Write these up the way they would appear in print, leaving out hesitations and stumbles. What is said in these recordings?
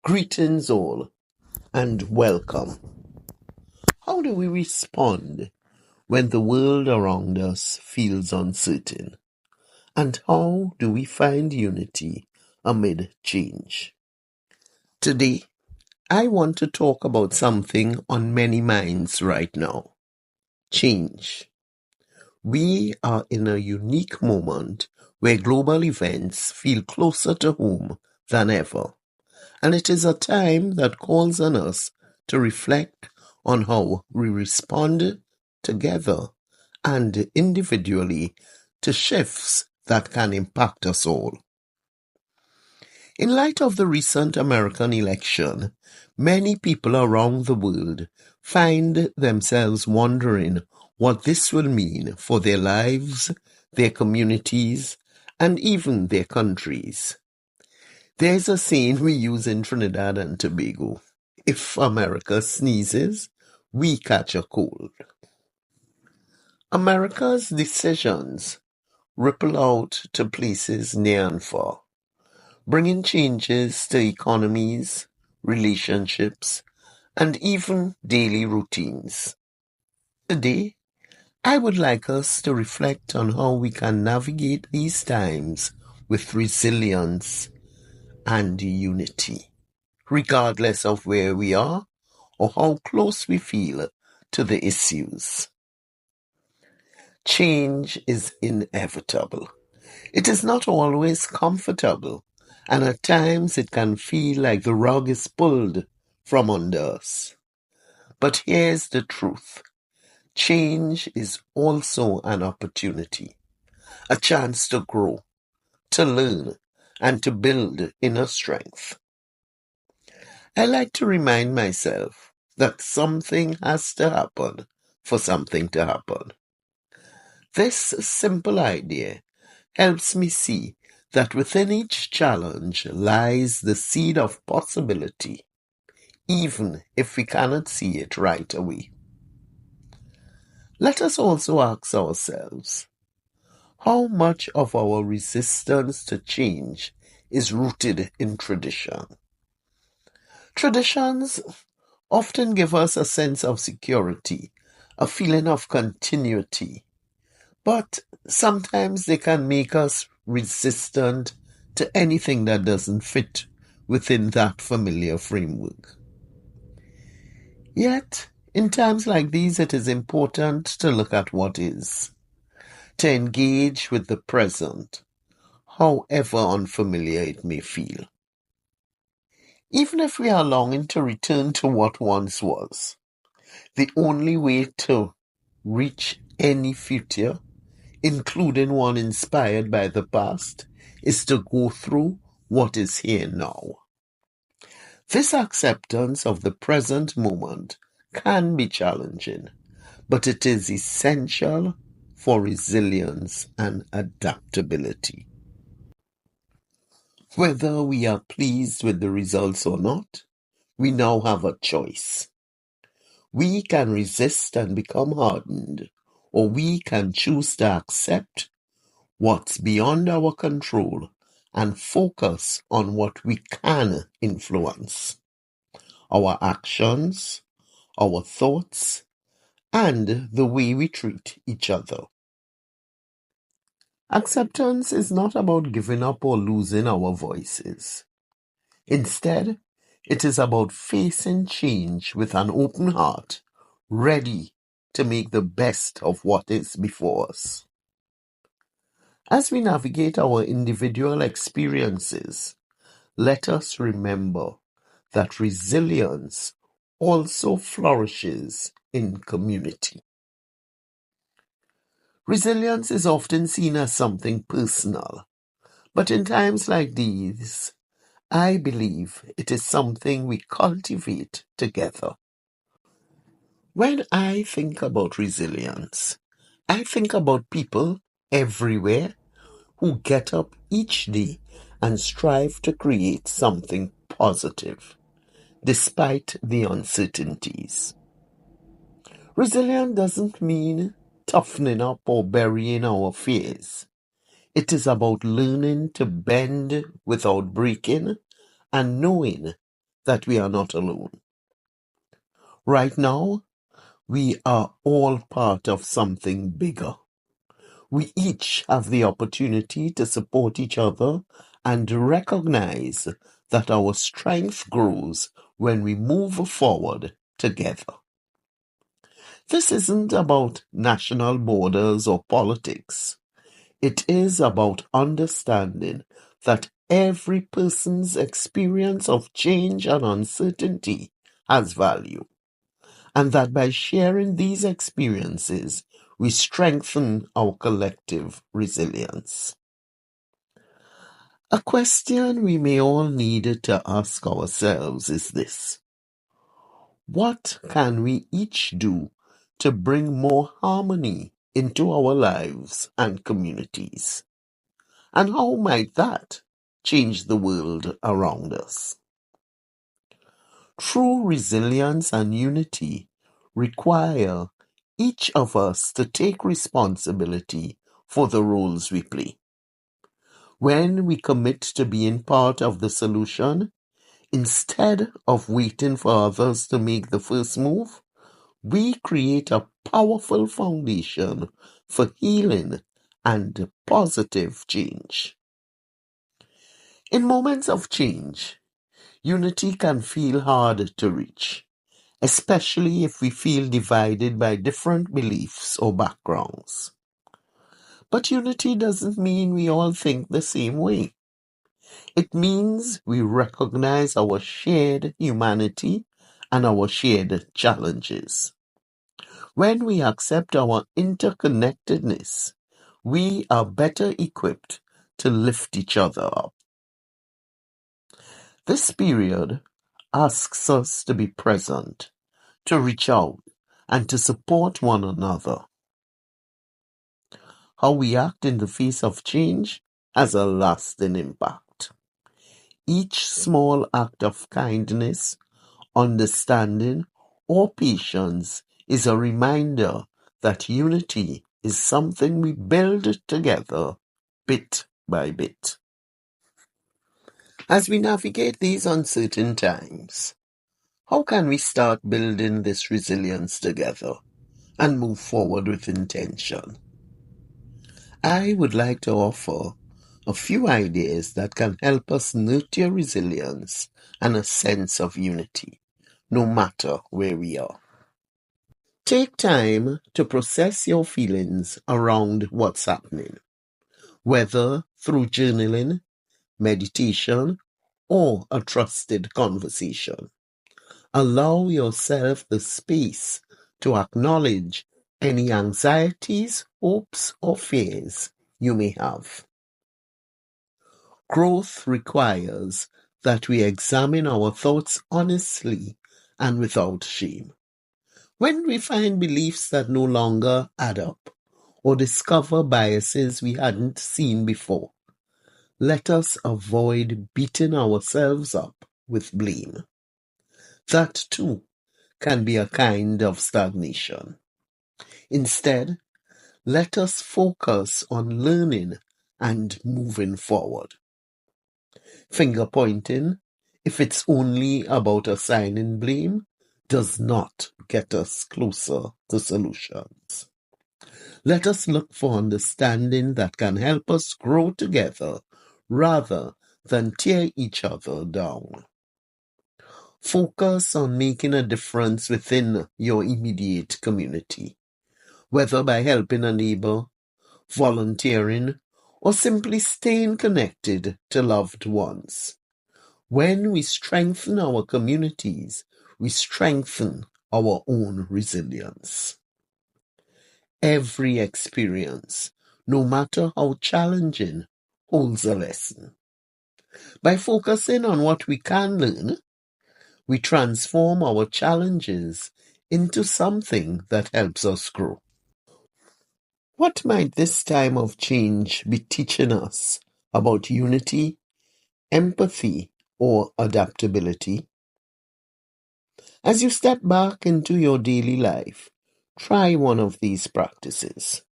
Greetings all and welcome. How do we respond when the world around us feels uncertain? And how do we find unity amid change? Today, I want to talk about something on many minds right now. Change. We are in a unique moment where global events feel closer to home than ever. And it is a time that calls on us to reflect on how we respond together and individually to shifts that can impact us all. In light of the recent American election, many people around the world find themselves wondering what this will mean for their lives, their communities, and even their countries. There's a saying we use in Trinidad and Tobago. If America sneezes, we catch a cold. America's decisions ripple out to places near and far, bringing changes to economies, relationships, and even daily routines. Today, I would like us to reflect on how we can navigate these times with resilience and unity, regardless of where we are or how close we feel to the issues. Change is inevitable. It is not always comfortable, and at times it can feel like the rug is pulled from under us. But here's the truth. Change is also an opportunity, a chance to grow, to learn, and to build inner strength. I like to remind myself that something has to happen for something to happen. This simple idea helps me see that within each challenge lies the seed of possibility, even if we cannot see it right away. Let us also ask ourselves, how much of our resistance to change is rooted in tradition? Traditions often give us a sense of security, a feeling of continuity, but sometimes they can make us resistant to anything that doesn't fit within that familiar framework. Yet, in times like these, it is important to look at what is, to engage with the present, however unfamiliar it may feel. Even if we are longing to return to what once was, the only way to reach any future, including one inspired by the past, is to go through what is here now. This acceptance of the present moment can be challenging, but it is essential for resilience and adaptability. Whether we are pleased with the results or not, we now have a choice. We can resist and become hardened, or we can choose to accept what's beyond our control and focus on what we can influence. Our actions, our thoughts, and the way we treat each other. Acceptance is not about giving up or losing our voices. Instead, it is about facing change with an open heart, ready to make the best of what is before us. As we navigate our individual experiences, let us remember that resilience also flourishes in community. Resilience is often seen as something personal, but in times like these, I believe it is something we cultivate together. When I think about resilience, I think about people everywhere who get up each day and strive to create something positive, despite the uncertainties. Resilience doesn't mean toughening up or burying our fears. It is about learning to bend without breaking and knowing that we are not alone. Right now, we are all part of something bigger. We each have the opportunity to support each other and recognize that our strength grows when we move forward together. This isn't about national borders or politics. It is about understanding that every person's experience of change and uncertainty has value, and that by sharing these experiences, we strengthen our collective resilience. A question we may all need to ask ourselves is this: what can we each do to bring more harmony into our lives and communities? And how might that change the world around us? True resilience and unity require each of us to take responsibility for the roles we play. When we commit to being part of the solution, instead of waiting for others to make the first move, we create a powerful foundation for healing and positive change. In moments of change, unity can feel hard to reach, especially if we feel divided by different beliefs or backgrounds. But unity doesn't mean we all think the same way. It means we recognize our shared humanity and our shared challenges. When we accept our interconnectedness, we are better equipped to lift each other up. This period asks us to be present, to reach out, and to support one another. How we act in the face of change has a lasting impact. Each small act of kindness, understanding, or patience is a reminder that unity is something we build together, bit by bit. As we navigate these uncertain times, how can we start building this resilience together and move forward with intention? I would like to offer a few ideas that can help us nurture resilience and a sense of unity, no matter where we are. Take time to process your feelings around what's happening, whether through journaling, meditation, or a trusted conversation. Allow yourself the space to acknowledge any anxieties, hopes, or fears you may have. Growth requires that we examine our thoughts honestly and without shame. When we find beliefs that no longer add up or discover biases we hadn't seen before, let us avoid beating ourselves up with blame. That too can be a kind of stagnation. Instead, let us focus on learning and moving forward. Finger pointing, if it's only about assigning blame, does not get us closer to solutions. Let us look for understanding that can help us grow together rather than tear each other down. Focus on making a difference within your immediate community, whether by helping a neighbor, volunteering, or simply staying connected to loved ones. When we strengthen our communities, we strengthen our own resilience. Every experience, no matter how challenging, holds a lesson. By focusing on what we can learn, we transform our challenges into something that helps us grow. What might this time of change be teaching us about unity, empathy, or adaptability? As you step back into your daily life, try one of these practices.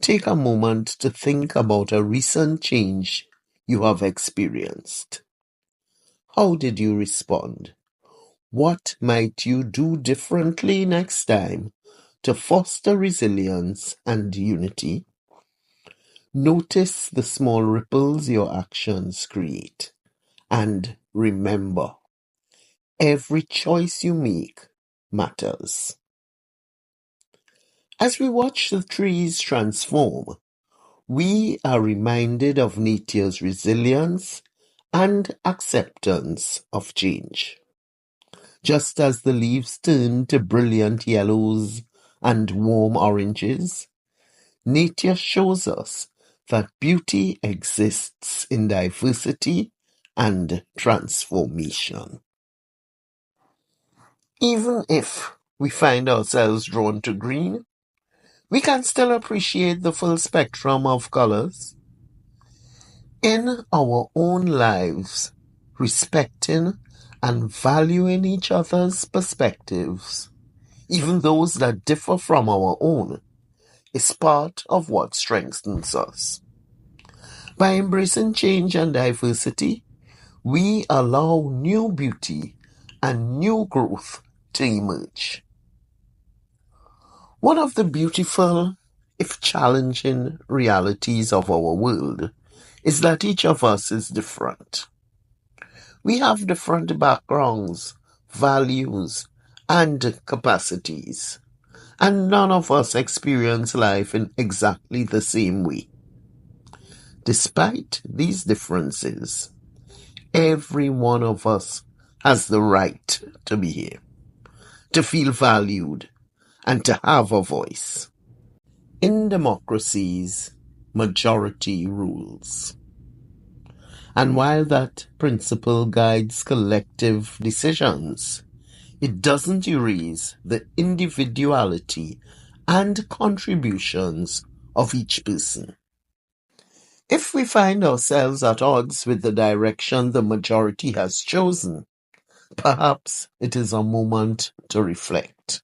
Take a moment to think about a recent change you have experienced. How did you respond? What might you do differently next time to foster resilience and unity? Notice the small ripples your actions create. And remember, every choice you make matters. As we watch the trees transform, we are reminded of nature's resilience and acceptance of change. Just as the leaves turn to brilliant yellows and warm oranges, nature shows us that beauty exists in diversity and transformation. Even if we find ourselves drawn to green, we can still appreciate the full spectrum of colors in our own lives, respecting and valuing each other's perspectives, even those that differ from our own, is part of what strengthens us. By embracing change and diversity, we allow new beauty and new growth to emerge. One of the beautiful, if challenging, realities of our world is that each of us is different. We have different backgrounds, values, and capacities, and none of us experience life in exactly the same way. Despite these differences, every one of us has the right to be here, to feel valued, and to have a voice. In democracies, majority rules. And while that principle guides collective decisions, it doesn't erase the individuality and contributions of each person. If we find ourselves at odds with the direction the majority has chosen, perhaps it is a moment to reflect.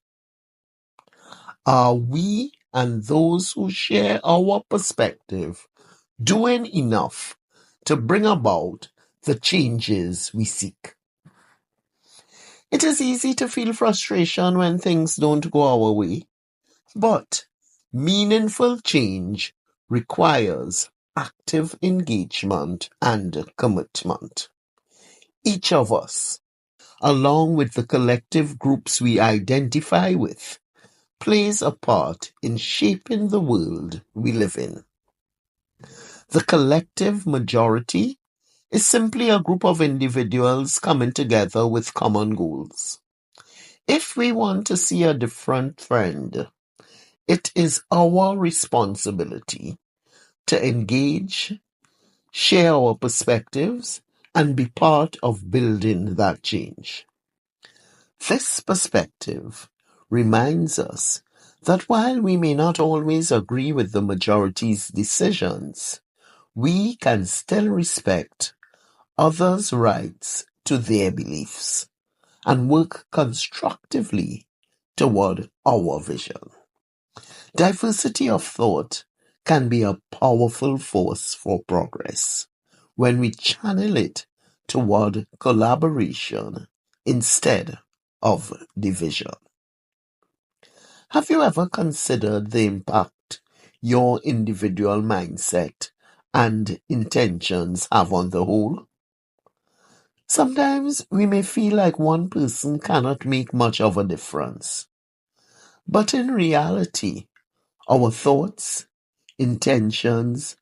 Are we and those who share our perspective doing enough to bring about the changes we seek? It is easy to feel frustration when things don't go our way, but meaningful change requires active engagement and commitment. Each of us, along with the collective groups we identify with, plays a part in shaping the world we live in. The collective majority is simply a group of individuals coming together with common goals. If we want to see a different trend, it is our responsibility to engage, share our perspectives, and be part of building that change. This perspective reminds us that while we may not always agree with the majority's decisions, we can still respect others' rights to their beliefs and work constructively toward our vision. Diversity of thought can be a powerful force for progress when we channel it toward collaboration instead of division. Have you ever considered the impact your individual mindset and intentions have on the whole? Sometimes we may feel like one person cannot make much of a difference, but in reality, our thoughts, intentions,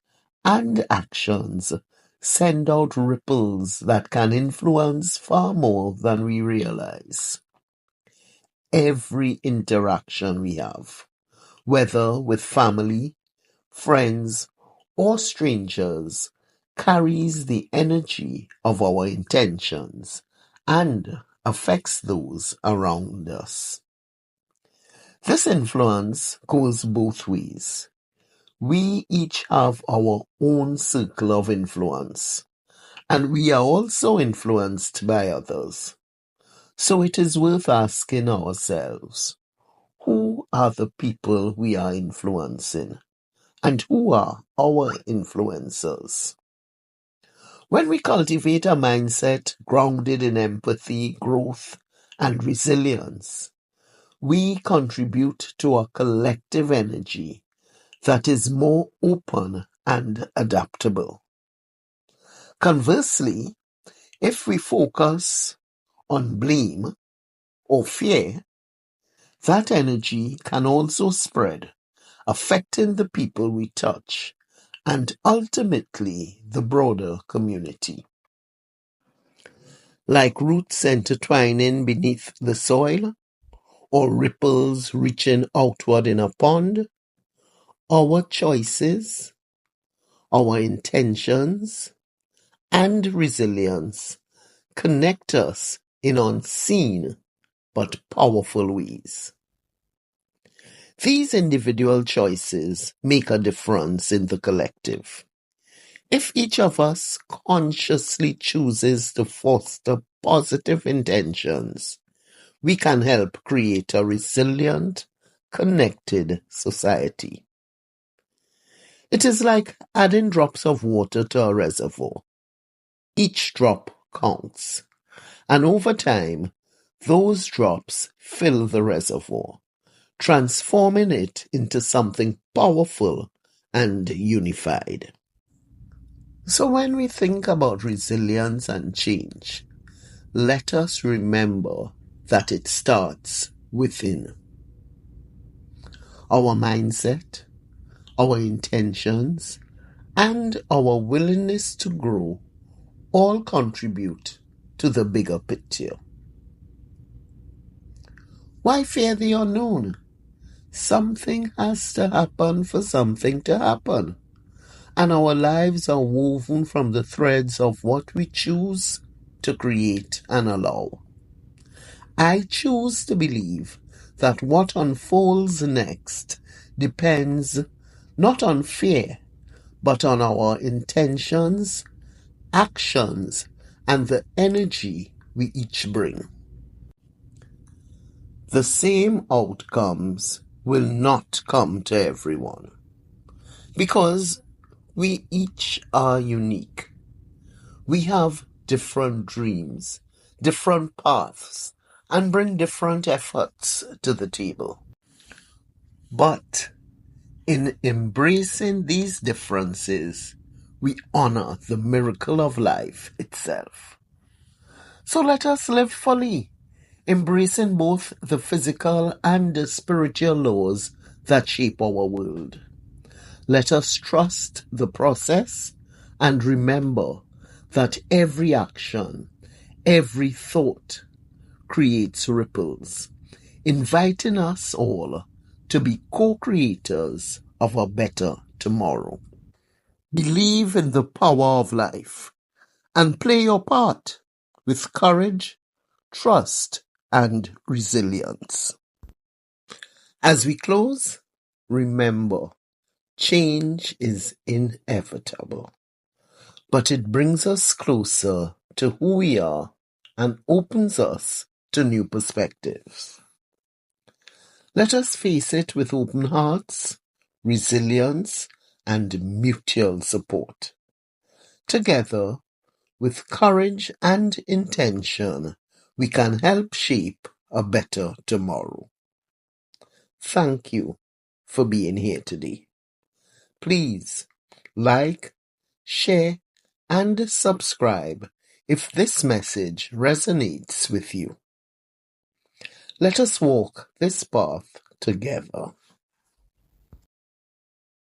and actions send out ripples that can influence far more than we realize. Every interaction we have, whether with family, friends, or strangers, carries the energy of our intentions and affects those around us. This influence goes both ways. We each have our own circle of influence, and we are also influenced by others. So it is worth asking ourselves, who are the people we are influencing, and who are our influencers? When we cultivate a mindset grounded in empathy, growth, and resilience, we contribute to a collective energy that is more open and adaptable. Conversely, if we focus on blame or fear, that energy can also spread, affecting the people we touch and ultimately the broader community. Like roots intertwining beneath the soil or ripples reaching outward in a pond, our choices, our intentions, and resilience connect us in unseen but powerful ways. These individual choices make a difference in the collective. If each of us consciously chooses to foster positive intentions, we can help create a resilient, connected society. It is like adding drops of water to a reservoir. Each drop counts, and over time, those drops fill the reservoir, transforming it into something powerful and unified. So when we think about resilience and change, let us remember that it starts within. Our mindset, our intentions, and our willingness to grow all contribute to the bigger picture. Why fear the unknown? Something has to happen for something to happen. And our lives are woven from the threads of what we choose to create and allow. I choose to believe that what unfolds next depends not on fear, but on our intentions, actions, and the energy we each bring. The same outcomes will not come to everyone because we each are unique. We have different dreams, different paths, and bring different efforts to the table. But in embracing these differences, we honor the miracle of life itself. So let us live fully, embracing both the physical and the spiritual laws that shape our world. Let us trust the process and remember that every action, every thought creates ripples, inviting us all to be co-creators of a better tomorrow. Believe in the power of life and play your part with courage, trust, and resilience. As we close, remember, change is inevitable, but it brings us closer to who we are and opens us to new perspectives. Let us face it with open hearts, resilience, and mutual support. Together, with courage and intention, we can help shape a better tomorrow. Thank you for being here today. Please like, share, and subscribe if this message resonates with you. Let us walk this path together.